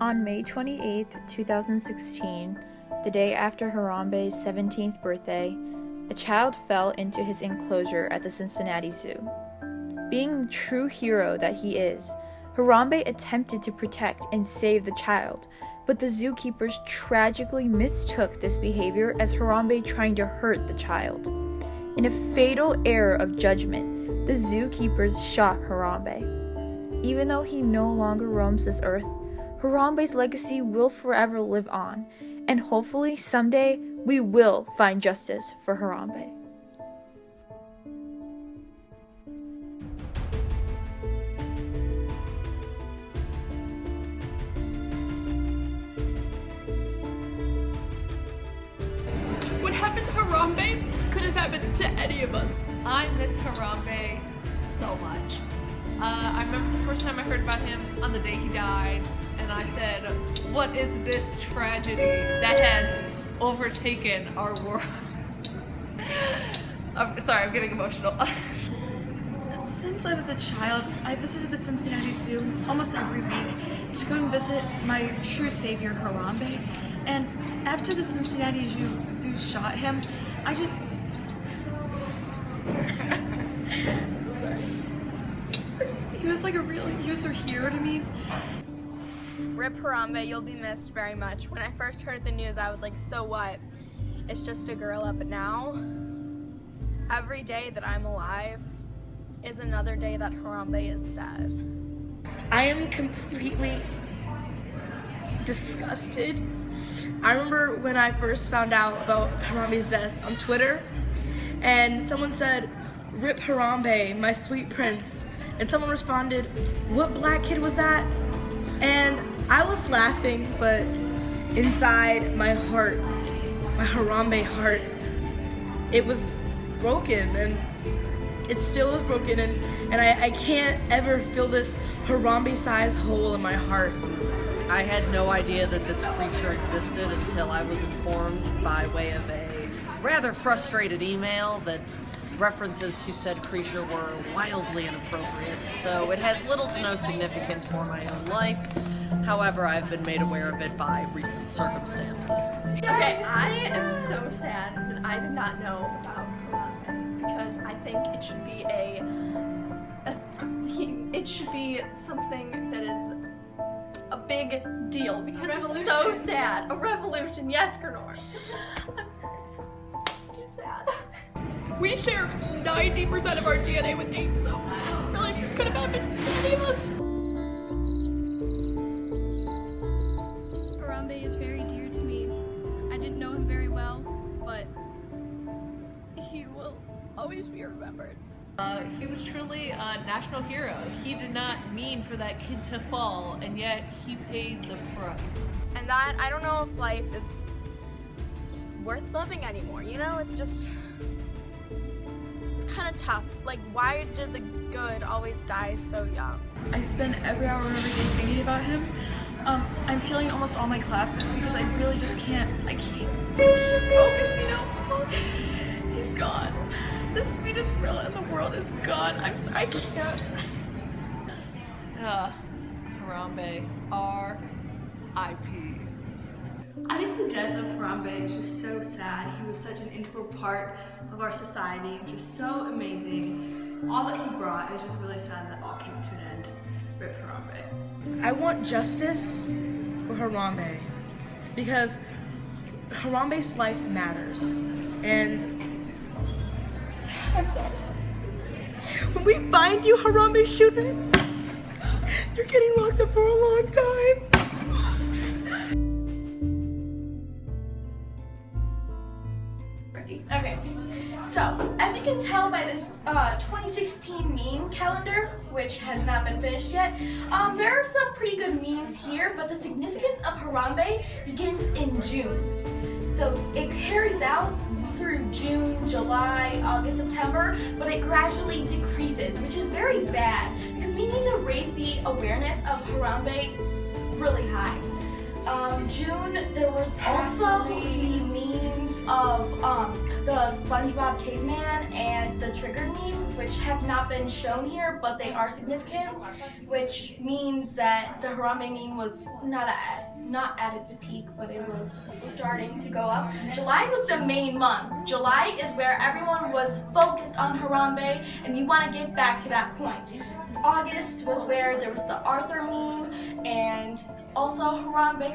On May 28, 2016, the day after Harambe's 17th birthday, a child fell into his enclosure at the Cincinnati Zoo. Being the true hero that he is, Harambe attempted to protect and save the child, but the zookeepers tragically mistook this behavior as Harambe trying to hurt the child. In a fatal error of judgment, the zookeepers shot Harambe. Even though he no longer roams this earth, Harambe's legacy will forever live on, and hopefully someday we will find justice for Harambe. What happened to Harambe could have happened to any of us. I miss Harambe so much. I remember the first time I heard about him on the day he died, and I said, what is this tragedy that has overtaken our world? I'm sorry, I'm getting emotional. Since I was a child, I visited the Cincinnati Zoo almost every week to go and visit my true savior, Harambe. And after the Cincinnati Zoo shot him, I'm sorry. He was like he was a hero to me. Rip Harambe, you'll be missed very much. When I first heard the news, I was like, so what? It's just a gorilla. But now, every day that I'm alive is another day that Harambe is dead. I am completely disgusted. I remember when I first found out about Harambe's death on Twitter, and someone said, "Rip Harambe, my sweet prince." And someone responded, "What black kid was that?" And I was laughing, but inside my heart, my Harambe heart, it was broken, and it still is broken, and I can't ever fill this Harambe-sized hole in my heart. I had no idea that this creature existed until I was informed by way of a rather frustrated email that references to said creature were wildly inappropriate, so it has little to no significance for my own life. However, I've been made aware of it by recent circumstances. Okay, I am so sad that I did not know about Harambe, because I think it should be it should be something that is a big deal, because it's so sad. A revolution, yes, Grenor. I'm sorry. It's too sad. We share 90% of our DNA with apes, so it really could have happened to any of us. Harambe is very dear to me. I didn't know him very well, but he will always be remembered. He was truly a national hero. He did not mean for that kid to fall, and yet he paid the price. And that, I don't know if life is worth living anymore, you know? It's kind of tough. Like, why did the good always die so young? I spend every hour of every day thinking about him. I'm failing almost all my classes because I really just can't focus, you know? He's gone. The sweetest gorilla in the world is gone. I'm sorry, I can't. Harambe, R.I.P. I think the death of Harambe is just so sad. He was such an integral part of our society, just so amazing. All that he brought, is just really sad that all came to an end. Rip Harambe. I want justice for Harambe, because Harambe's life matters, and I'm sorry. When we find you, Harambe shooter, you're getting locked up for a long time. Okay, so as you can tell by this 2016 meme calendar, which has not been finished yet, there are some pretty good memes here, but the significance of Harambe begins in June. So it carries out through June, July, August, September, but it gradually decreases, which is very bad because we need to raise the awareness of Harambe really high. June, there was also the memes of the SpongeBob caveman and the triggered meme, which have not been shown here, but they are significant, which means that the Harambe meme was not at its peak, but it was starting to go up. July was the main month. July is where everyone was focused on Harambe, and we want to get back to that point. August was where there was the Arthur meme, and also Harambe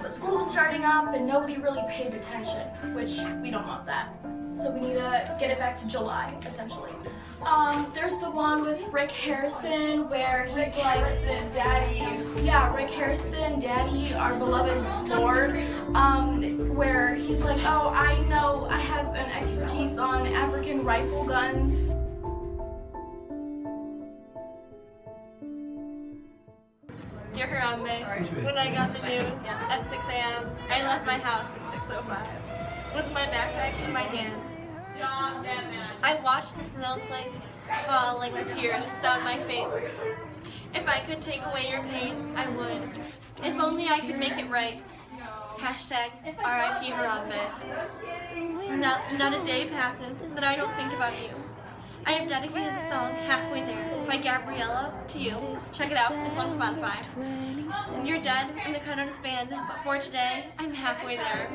school was starting up and nobody really paid attention, which we don't want that. So we need to get it back to July, essentially. There's the one with Rick Harrison where he's Rick Harrison, Daddy. Yeah, Rick Harrison, Daddy, our beloved Lord, where he's like, oh, I know I have an expertise on African rifle guns. Dear Harambe, when I got the news at 6 a.m., I left my house at 6:05 with my backpack in my hand. I watched the snowflakes fall like the tears down my face. If I could take away your pain, I would. If only I could make it right. Hashtag RIP Harambe. Not a day passes that I don't think about you. I have dedicated the song Halfway There by Gabriella to you. Check it out, it's on Spotify. You're dead and the countdown is banned, but for today, I'm halfway there.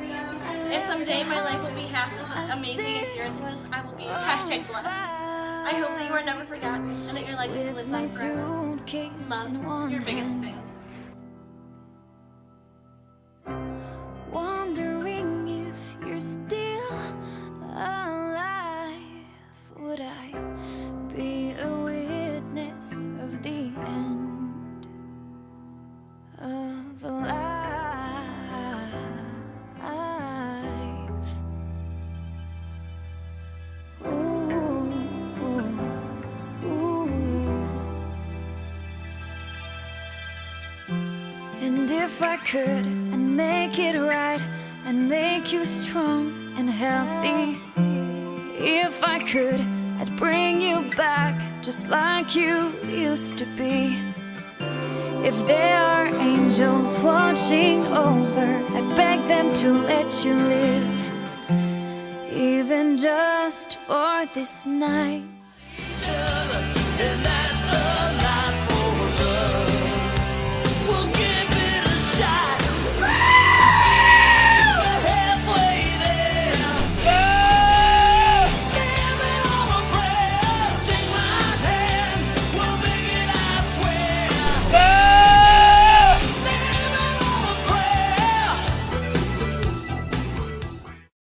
If someday my life will be half as amazing as yours was, I will be hashtag blessed. I hope that you are never forgotten and that your legacy lives on forever. Love, your biggest fan. Wondering if you're still alive, would I be a witness of the end of a life? Ooh, ooh, ooh. And if I could, I'd make it right, I'd make you strong and healthy. If I could, I'd bring you back just like you used to be. If there are angels watching over, I beg them to let you live, even just for this night. And that's